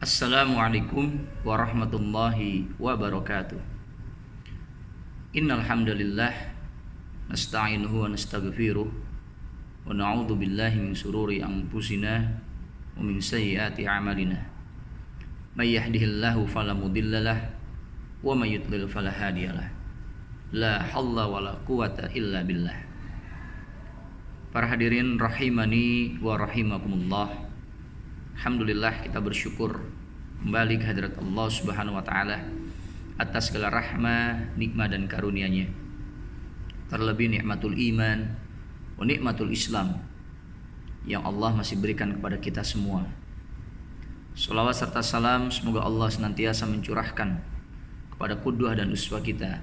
Assalamualaikum warahmatullahi wabarakatuh. Innal hamdalillah nasta'inuhu wa nastaghfiruh wa na'udzu billahi min shururi anfusina wa min sayyiati a'malina. May yahdihillahu fala mudhillalah wa may yudlil fala hadiyalah. La haula wala quwata illa billah. Para hadirin rahimani wa rahimakumullah. Alhamdulillah, kita bersyukur kembali ke hadirat Allah Subhanahu wa taala atas segala rahmah, nikmat dan karunia-Nya. Terlebih nikmatul iman wa nikmatul Islam yang Allah masih berikan kepada kita semua. Shalawat serta salam semoga Allah senantiasa mencurahkan kepada qudwah dan uswah kita,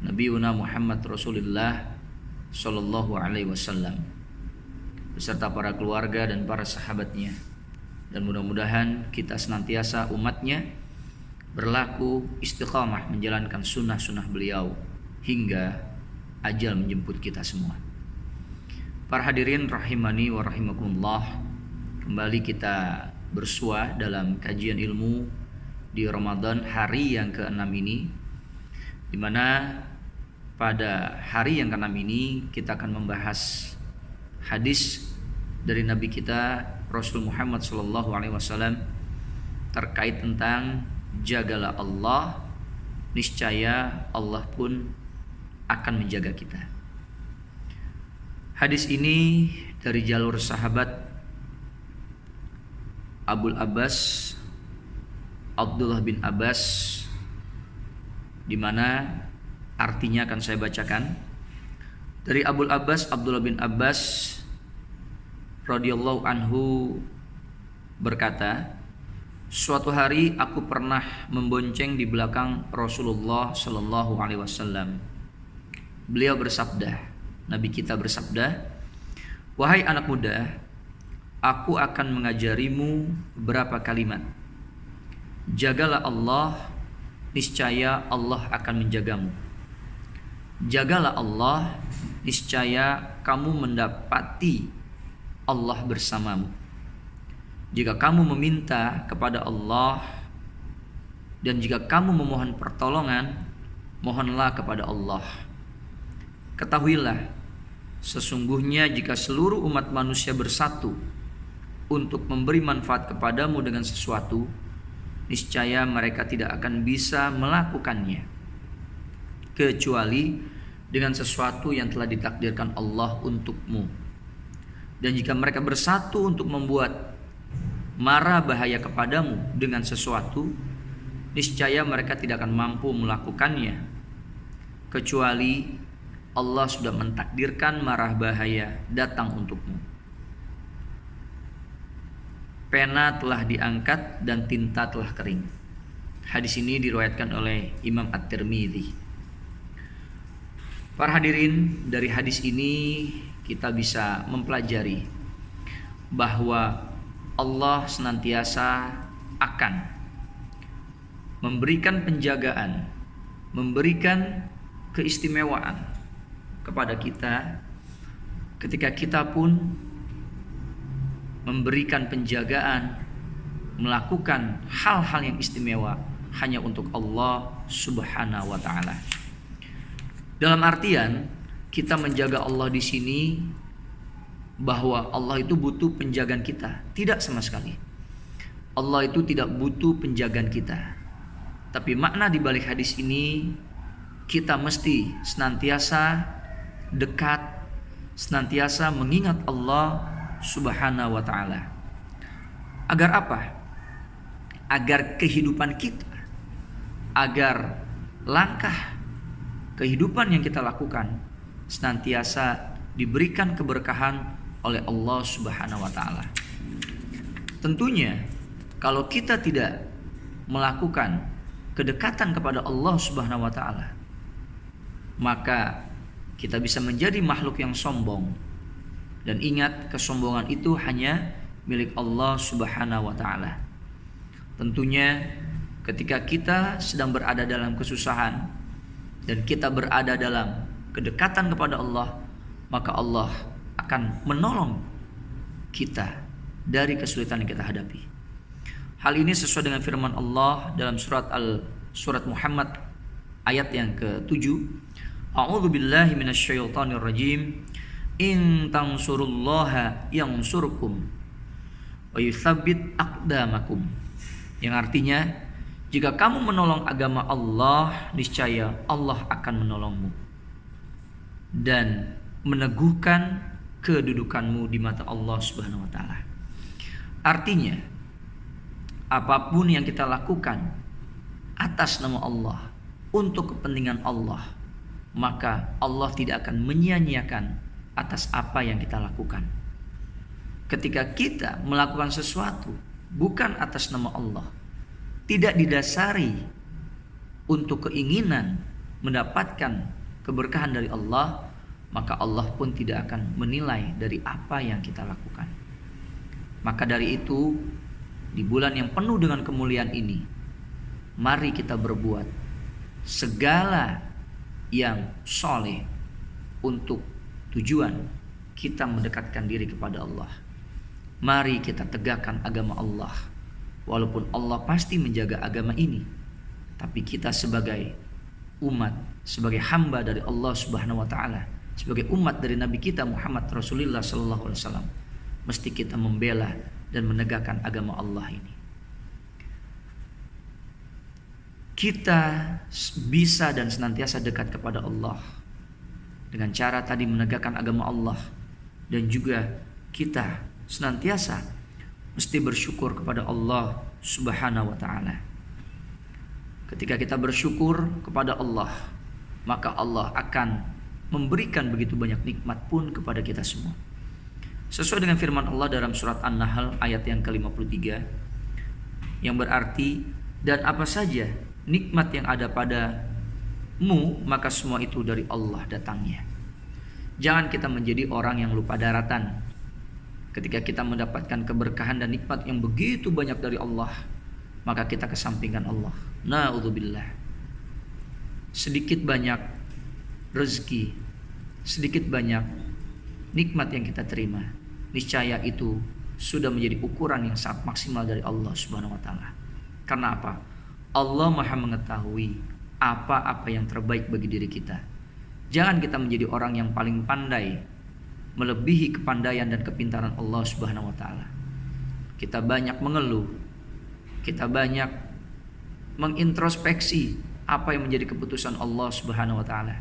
Nabiuna Muhammad Rasulullah sallallahu alaihi wasallam, beserta para keluarga dan para sahabatnya. Dan mudah-mudahan kita senantiasa umatnya berlaku istiqamah menjalankan sunnah-sunnah beliau hingga ajal menjemput kita semua. Para hadirin rahimani wa rahimakumullah, kembali kita bersua dalam kajian ilmu di Ramadan hari yang ke-6 ini, di mana pada hari yang ke-6 ini kita akan membahas hadis dari Nabi kita Rasul Muhammad SAW terkait tentang jagalah Allah, niscaya Allah pun akan menjaga kita. Hadis ini dari jalur sahabat Abul Abbas Abdullah bin Abbas, di mana artinya akan saya bacakan. Dari Abul Abbas Abdullah bin Abbas radhiyallahu anhu berkata, suatu hari aku pernah membonceng di belakang Rasulullah sallallahu alaihi wasallam. Beliau bersabda, Nabi kita bersabda, wahai anak muda, aku akan mengajarimu beberapa kalimat. Jagalah Allah, niscaya Allah akan menjagamu. Jagalah Allah, niscaya kamu mendapati Allah bersamamu. Jika kamu meminta kepada Allah dan jika kamu memohon pertolongan, mohonlah kepada Allah. Ketahuilah, sesungguhnya jika seluruh umat manusia bersatu untuk memberi manfaat kepadamu dengan sesuatu, niscaya mereka tidak akan bisa melakukannya kecuali dengan sesuatu yang telah ditakdirkan Allah untukmu. Dan jika mereka bersatu untuk membuat mara bahaya kepadamu dengan sesuatu, niscaya mereka tidak akan mampu melakukannya kecuali Allah sudah mentakdirkan marah bahaya datang untukmu. Pena telah diangkat dan tinta telah kering. Hadis ini diriwayatkan oleh Imam At-Tirmidzi. Para hadirin, dari hadis ini kita bisa mempelajari bahwa Allah senantiasa akan memberikan penjagaan, memberikan keistimewaan kepada kita ketika kita pun memberikan penjagaan, melakukan hal-hal yang istimewa hanya untuk Allah Subhanahu wa taala. Dalam artian kita menjaga Allah di sini bahwa Allah itu butuh penjagaan kita. Tidak sama sekali. Allah itu tidak butuh penjagaan kita. Tapi makna di balik hadis ini, kita mesti senantiasa dekat, senantiasa mengingat Allah Subhanahu wa taala. Agar apa? Agar kehidupan kita, agar langkah kehidupan yang kita lakukan senantiasa diberikan keberkahan oleh Allah Subhanahu wa taala. Tentunya kalau kita tidak melakukan kedekatan kepada Allah Subhanahu wa taala, maka kita bisa menjadi makhluk yang sombong. Dan ingat, kesombongan itu hanya milik Allah Subhanahu wa taala. Tentunya ketika kita sedang berada dalam kesusahan dan kita berada dalam kedekatan kepada Allah, maka Allah akan menolong kita dari kesulitan yang kita hadapi. Hal ini sesuai dengan firman Allah dalam surat Muhammad ayat yang ke-7. A'udzu billahi minasyaitonir rajim. In tansurullaha yansurkum wa yutsabbit aqdamakum. Yang artinya, jika kamu menolong agama Allah, niscaya Allah akan menolongmu dan meneguhkan kedudukanmu di mata Allah Subhanahu wa taala. Artinya, apapun yang kita lakukan atas nama Allah, untuk kepentingan Allah, maka Allah tidak akan menyia-nyiakan atas apa yang kita lakukan. Ketika kita melakukan sesuatu bukan atas nama Allah, tidak didasari untuk keinginan mendapatkan keberkahan dari Allah, maka Allah pun tidak akan menilai dari apa yang kita lakukan. Maka dari itu, di bulan yang penuh dengan kemuliaan ini, mari kita berbuat segala yang soleh untuk tujuan kita mendekatkan diri kepada Allah. Mari kita tegakkan agama Allah. Walaupun Allah pasti menjaga agama ini, tapi kita sebagai umat, sebagai hamba dari Allah Subhanahu wa taala, sebagai umat dari Nabi kita Muhammad Rasulullah sallallahu alaihi wasallam, mesti kita membela dan menegakkan agama Allah ini. Kita bisa dan senantiasa dekat kepada Allah dengan cara tadi menegakkan agama Allah, dan juga kita senantiasa mesti bersyukur kepada Allah Subhanahu wa taala. Ketika kita bersyukur kepada Allah, maka Allah akan memberikan begitu banyak nikmat pun kepada kita semua. Sesuai dengan firman Allah dalam surat An-Nahl ayat yang ke-53, yang berarti, dan apa saja nikmat yang ada padamu, maka semua itu dari Allah datangnya. Jangan kita menjadi orang yang lupa daratan. Ketika kita mendapatkan keberkahan dan nikmat yang begitu banyak dari Allah, maka kita kesampingkan Allah. Na'udzubillah. Sedikit banyak rezeki, sedikit banyak nikmat yang kita terima, niscaya itu sudah menjadi ukuran yang sangat maksimal dari Allah Subhanahu wa taala. Karena apa? Allah Maha mengetahui apa-apa yang terbaik bagi diri kita. Jangan kita menjadi orang yang paling pandai, melebihi kepandaian dan kepintaran Allah Subhanahu wa taala. Kita banyak mengeluh, kita banyak mengintrospeksi apa yang menjadi keputusan Allah Subhanahu wa taala.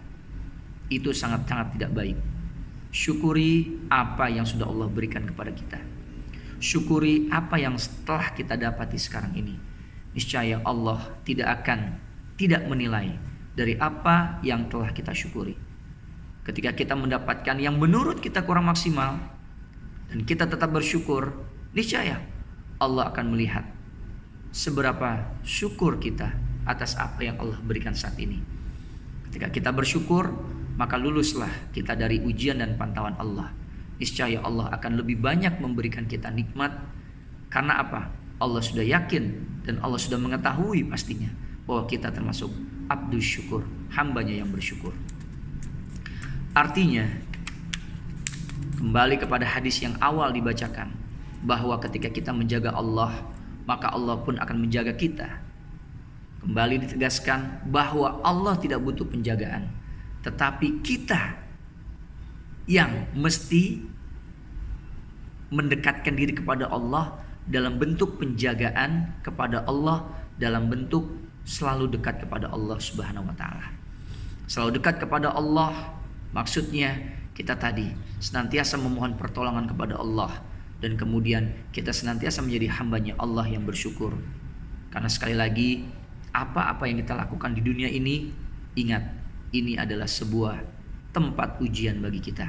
Itu sangat-sangat tidak baik. Syukuri apa yang sudah Allah berikan kepada kita. Syukuri apa yang telah kita dapati sekarang ini. Niscaya Allah tidak menilai dari apa yang telah kita syukuri. Ketika kita mendapatkan yang menurut kita kurang maksimal dan kita tetap bersyukur, niscaya Allah akan melihat seberapa syukur kita atas apa yang Allah berikan saat ini. Ketika kita bersyukur, maka luluslah kita dari ujian dan pantauan Allah. Niscaya Allah akan lebih banyak memberikan kita nikmat. Karena apa? Allah sudah yakin dan Allah sudah mengetahui pastinya bahwa kita termasuk abdus syukur, hambanya yang bersyukur. Artinya, kembali kepada hadis yang awal dibacakan, bahwa ketika kita menjaga Allah, maka Allah pun akan menjaga kita. Kembali ditegaskan bahwa Allah tidak butuh penjagaan, tetapi kita yang mesti mendekatkan diri kepada Allah dalam bentuk penjagaan kepada Allah, dalam bentuk selalu dekat kepada Allah Subhanahu wa taala. Selalu dekat kepada Allah maksudnya kita tadi senantiasa memohon pertolongan kepada Allah, dan kemudian kita senantiasa menjadi hambanya Allah yang bersyukur. Karena sekali lagi, apa-apa yang kita lakukan di dunia ini, ingat, ini adalah sebuah tempat ujian bagi kita.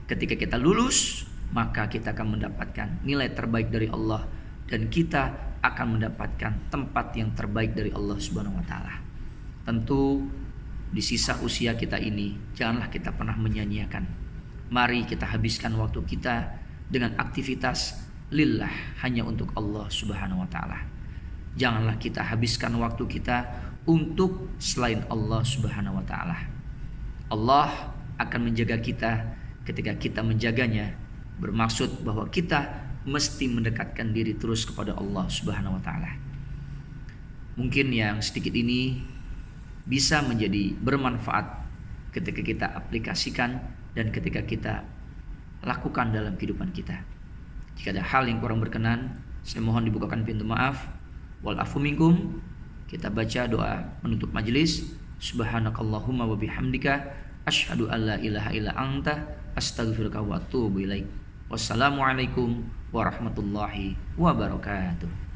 Ketika kita lulus, maka kita akan mendapatkan nilai terbaik dari Allah, dan kita akan mendapatkan tempat yang terbaik dari Allah Subhanahu wa taala. Tentu di sisa usia kita ini, janganlah kita pernah menyia-nyiakan. Mari kita habiskan waktu kita dengan aktivitas lillah, hanya untuk Allah Subhanahu wa taala. Janganlah kita habiskan waktu kita untuk selain Allah Subhanahu wa taala. Allah akan menjaga kita ketika kita menjaganya, bermaksud bahwa kita mesti mendekatkan diri terus kepada Allah Subhanahu wa taala. Mungkin yang sedikit ini bisa menjadi bermanfaat ketika kita aplikasikan dan ketika kita lakukan dalam kehidupan kita. Jika ada hal yang kurang berkenan, saya mohon dibukakan pintu maaf. Wal afu minkum. Kita baca doa menutup majelis. Subhanakallahumma wa bihamdika asyhadu an la ilaha illa anta astaghfiruka wa atubu ilaik. Wassalamualaikum warahmatullahi wabarakatuh.